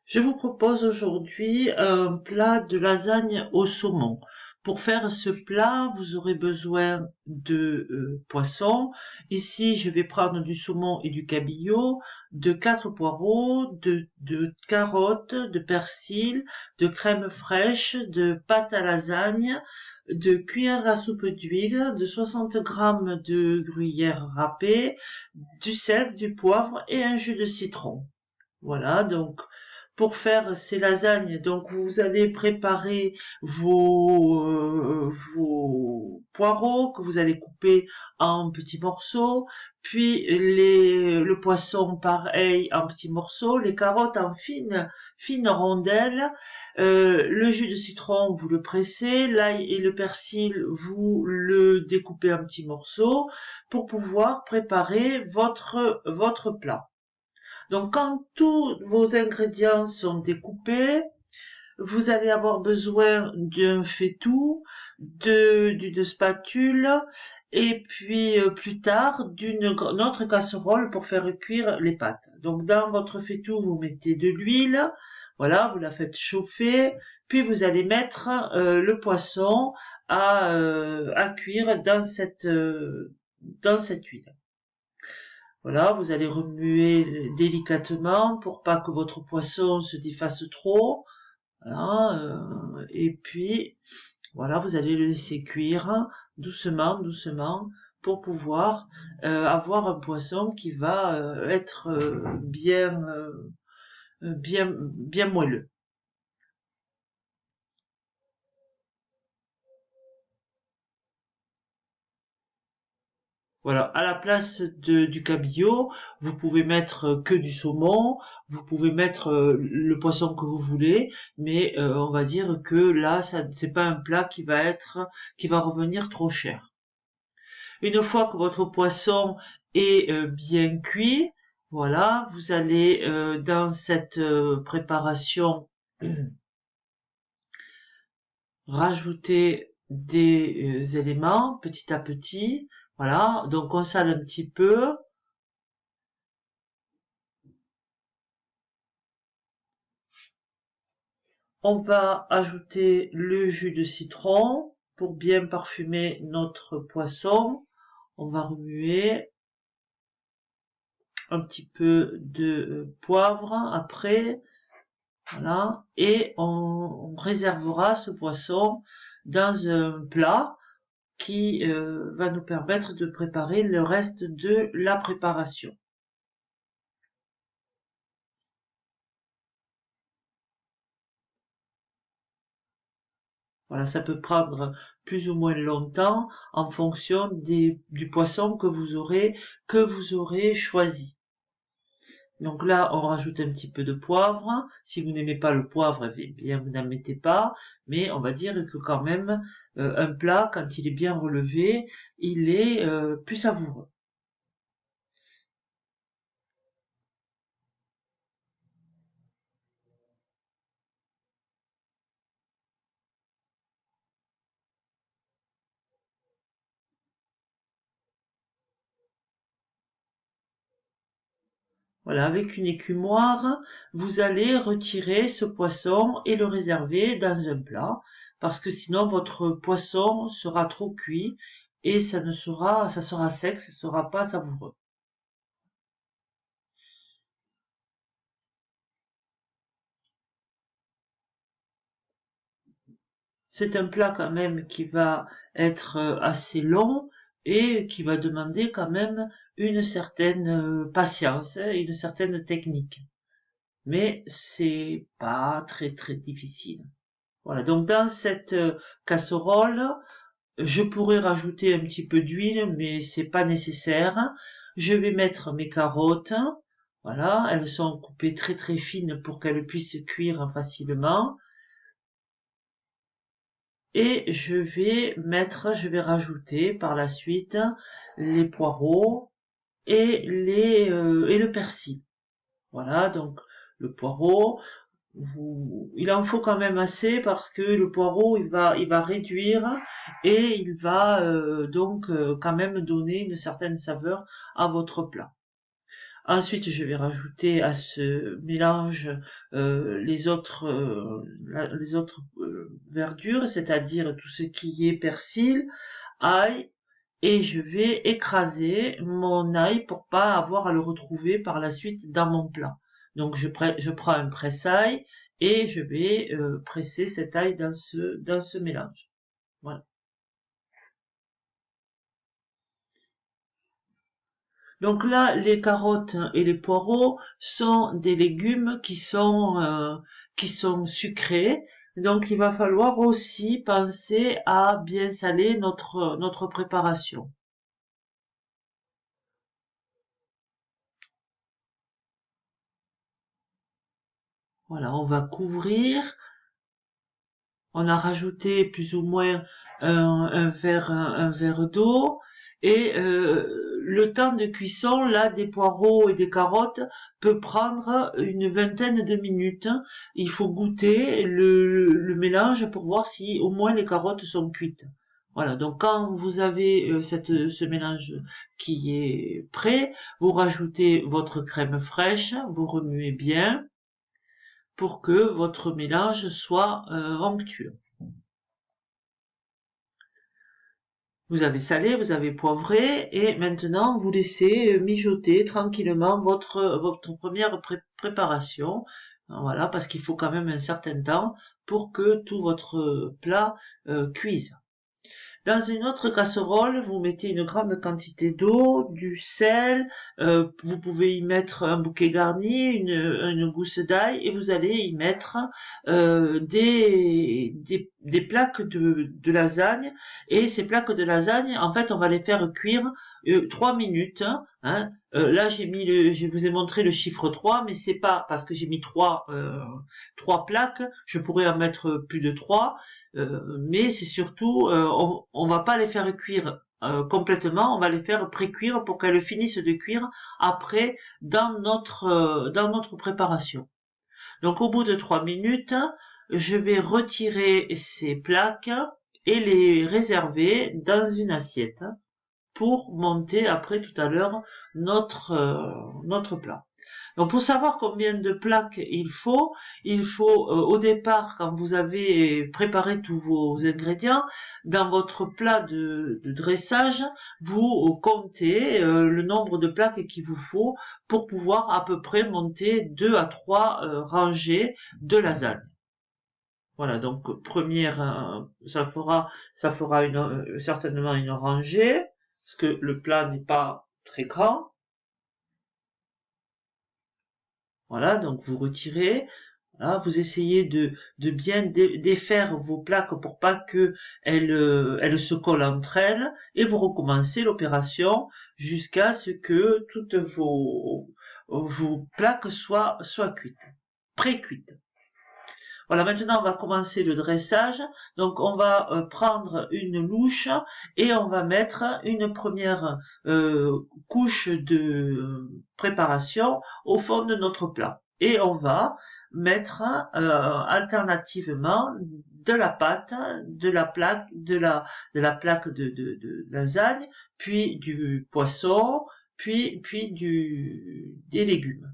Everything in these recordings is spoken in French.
Je vous propose aujourd'hui un plat de lasagne au saumon. Pour faire ce plat, vous aurez besoin de poisson. Ici, je vais prendre du saumon et du cabillaud, de 4 poireaux, de carottes, de persil, de crème fraîche, de pâte à lasagne, de cuillère à soupe d'huile, de 60 grammes de gruyère râpée, du sel, du poivre et un jus de citron. Voilà, donc pour faire ces lasagnes, donc vous allez préparer vos poireaux que vous allez couper en petits morceaux, puis le poisson pareil en petits morceaux, les carottes en fines rondelles, le jus de citron vous le pressez, l'ail et le persil vous le découpez en petits morceaux pour pouvoir préparer votre plat. Donc quand tous vos ingrédients sont découpés, vous allez avoir besoin d'un faitout, d'une spatule et puis plus tard d'une autre casserole pour faire cuire les pâtes. Donc dans votre faitout, vous mettez de l'huile, voilà, vous la faites chauffer, puis vous allez mettre le poisson à cuire dans cette huile. Voilà, vous allez remuer délicatement pour pas que votre poisson se défasse trop. Voilà, et puis voilà, vous allez le laisser cuire doucement, doucement, pour pouvoir avoir un poisson qui va être bien moelleux. Voilà, à la place du cabillaud, vous pouvez mettre que du saumon, vous pouvez mettre le poisson que vous voulez, mais on va dire que là, ça c'est pas un plat qui va revenir trop cher. Une fois que votre poisson est bien cuit, voilà, vous allez dans cette préparation rajouter des éléments petit à petit. Voilà, donc on sale un petit peu. On va ajouter le jus de citron pour bien parfumer notre poisson. On va remuer un petit peu de poivre après, voilà, et on réservera ce poisson dans un plat qui va nous permettre de préparer le reste de la préparation. Voilà, ça peut prendre plus ou moins longtemps en fonction du poisson que vous aurez choisi. Donc là, on rajoute un petit peu de poivre. Si vous n'aimez pas le poivre, eh bien vous n'en mettez pas. Mais on va dire que quand même, un plat, quand il est bien relevé, il est plus savoureux. Voilà, avec une écumoire, vous allez retirer ce poisson et le réserver dans un plat, parce que sinon votre poisson sera trop cuit et ça sera sec, ça sera pas savoureux. C'est un plat quand même qui va être assez long et qui va demander quand même une certaine patience et une certaine technique. Mais c'est pas très très difficile. Voilà, donc dans cette casserole, je pourrais rajouter un petit peu d'huile, mais c'est pas nécessaire. Je vais mettre mes carottes. Voilà, elles sont coupées très très fines pour qu'elles puissent cuire facilement. Et je vais rajouter par la suite les poireaux et le persil. Voilà, donc le poireau, il en faut quand même assez parce que le poireau il va réduire et il va donc quand même donner une certaine saveur à votre plat. Ensuite, je vais rajouter à ce mélange les autres verdures, c'est-à-dire tout ce qui est persil, ail, et je vais écraser mon ail pour pas avoir à le retrouver par la suite dans mon plat. Donc je prends un presse-ail et je vais presser cet ail dans ce mélange. Voilà. Donc là, les carottes et les poireaux sont des légumes qui sont sucrés. Donc il va falloir aussi penser à bien saler notre préparation. Voilà, on va couvrir. On a rajouté plus ou moins un verre d'eau et le temps de cuisson là des poireaux et des carottes peut prendre une vingtaine de minutes. Il faut goûter le mélange pour voir si au moins les carottes sont cuites. Voilà, donc quand vous avez ce mélange qui est prêt, vous rajoutez votre crème fraîche, vous remuez bien pour que votre mélange soit onctueux. Vous avez salé, vous avez poivré et maintenant vous laissez mijoter tranquillement votre première préparation. Voilà, parce qu'il faut quand même un certain temps pour que tout votre plat cuise. Dans une autre casserole, vous mettez une grande quantité d'eau, du sel, vous pouvez y mettre un bouquet garni, une gousse d'ail, et vous allez y mettre des plaques de lasagne. Et ces plaques de lasagne, en fait, on va les faire cuire 3 minutes. Hein. Là, je vous ai montré le chiffre 3, mais c'est pas parce que j'ai mis trois plaques, je pourrais en mettre plus de 3. Mais c'est surtout, on va pas les faire cuire complètement, on va les faire pré-cuire pour qu'elles finissent de cuire après dans notre préparation. Donc au bout de 3 minutes, je vais retirer ces plaques et les réserver dans une assiette pour monter après tout à l'heure notre plat. Donc pour savoir combien de plaques il faut au départ, quand vous avez préparé tous vos ingrédients, dans votre plat de dressage, vous comptez le nombre de plaques qu'il vous faut pour pouvoir à peu près monter 2 à 3 rangées de lasagne. Voilà, donc première, ça fera certainement une rangée, parce que le plat n'est pas très grand. Voilà, donc vous retirez, voilà, vous essayez de bien défaire vos plaques pour pas que elles se collent entre elles, et vous recommencez l'opération jusqu'à ce que toutes vos plaques soient cuites, pré-cuites. Voilà, maintenant on va commencer le dressage. Donc on va prendre une louche et on va mettre une première couche de préparation au fond de notre plat. Et on va mettre alternativement de la pâte, de la plaque, de la plaque de lasagne, puis du poisson, puis des légumes.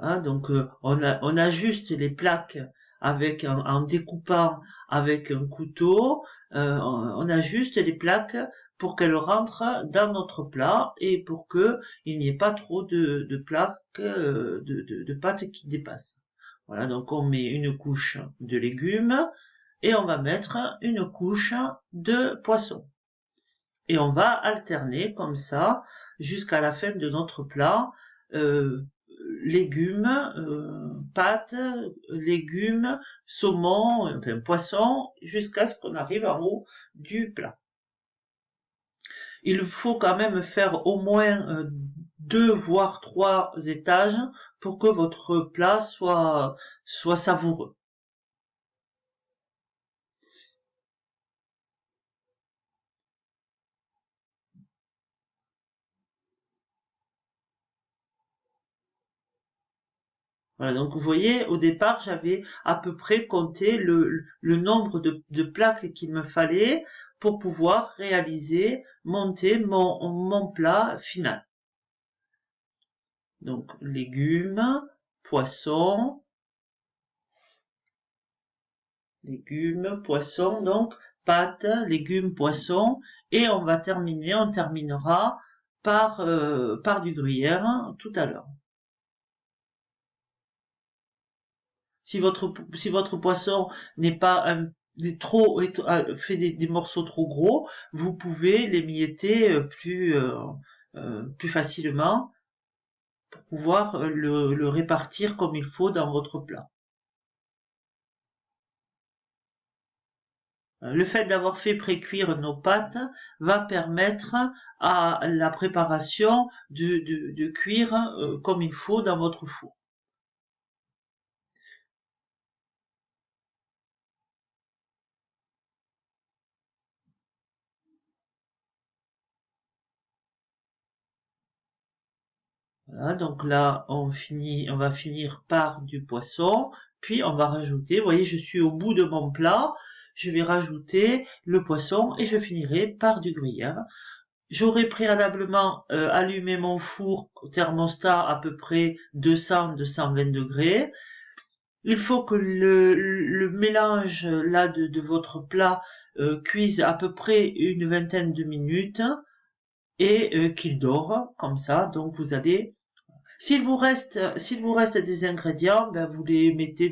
Hein, donc on ajuste les plaques en découpant avec un couteau, on ajuste les plaques pour qu'elles rentrent dans notre plat et pour que il n'y ait pas trop de plaques de pâte qui dépassent. Voilà, donc on met une couche de légumes et on va mettre une couche de poisson. Et on va alterner comme ça jusqu'à la fin de notre plat. Euh, légumes, pâtes, légumes, saumon, enfin poisson, jusqu'à ce qu'on arrive en haut du plat. Il faut quand même faire au moins 2 voire 3 étages pour que votre plat soit savoureux. Voilà, donc vous voyez, au départ, j'avais à peu près compté le nombre de plaques qu'il me fallait pour pouvoir réaliser, monter mon plat final. Donc, légumes, poissons, donc pâtes, légumes, poissons, et on terminera par du gruyère tout à l'heure. Si votre poisson n'est pas fait des morceaux trop gros, vous pouvez l'émietter plus facilement pour pouvoir le répartir comme il faut dans votre plat. Le fait d'avoir fait pré-cuire nos pâtes va permettre à la préparation de cuire comme il faut dans votre four. Voilà, donc là on va finir par du poisson, puis on va rajouter, vous voyez, je suis au bout de mon plat, je vais rajouter le poisson et je finirai par du gruyère. J'aurai préalablement allumé mon four au thermostat à peu près 200-220 degrés. Il faut que le mélange là de votre plat cuise à peu près une vingtaine de minutes et qu'il dore comme ça. Donc vous allez, s'il vous reste des ingrédients, ben vous les mettez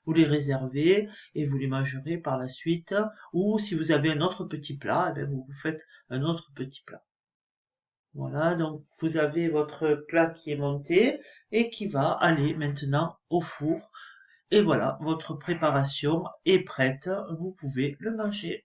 vous les réservez et vous les mangerez par la suite. Ou si vous avez un autre petit plat, ben vous faites un autre petit plat. Voilà, donc vous avez votre plat qui est monté et qui va aller maintenant au four. Et voilà, votre préparation est prête, vous pouvez le manger.